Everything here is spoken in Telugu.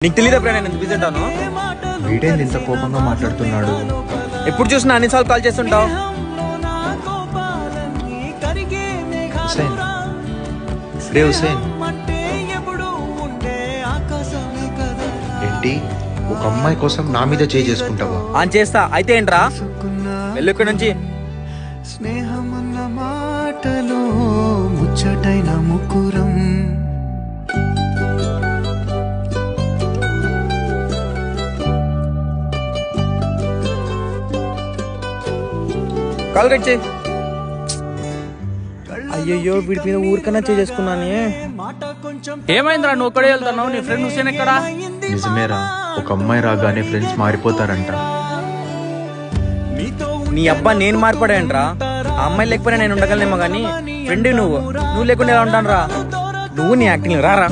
నీకు తెలియదు నేను ఎంత బిజీ ఉంటాను. వీడేంది ఇంత కోపంగా మాట్లాడుతున్నాడు? ఎప్పుడు చూసినా అన్నిసార్లు కాల్ చేస్తుంటావు. హుసేన్, రే హుసేన్, ఏంటి ఒక అమ్మాయి కోసం నా మీద చేసుకుంటావా? ఆన్ చేస్తా అయితే ఏంట్రా, వెళ్ళు ఇక్కడి నుంచి. స్నేహమన్న మాటలో ముచ్చటైన ముకురం, కాల్ కట్ చేయి. అయ్యయ్యో వీడి మీద ఊరికన్నా చేసుకున్నాను. ఏమైందిరా నువ్వు ఒక్కడే వెళ్తున్నావు? నీ ఫ్రెండ్ హుసేన్ ఎక్కడా? నిజమేరా, ఒక అమ్మాయి రాగానే ఫ్రెండ్స్ మారిపోతారంట. నీ అబ్బా నేను మారిపడాయంట్రా. ఆ అమ్మాయి లేకపోయినా నేను ఉండగలనేమో కానీ ఫ్రెండ్ నువ్వు లేకుండా ఎలా ఉంటాను రా. నువ్వు నీ యాక్టింగ్ రారా.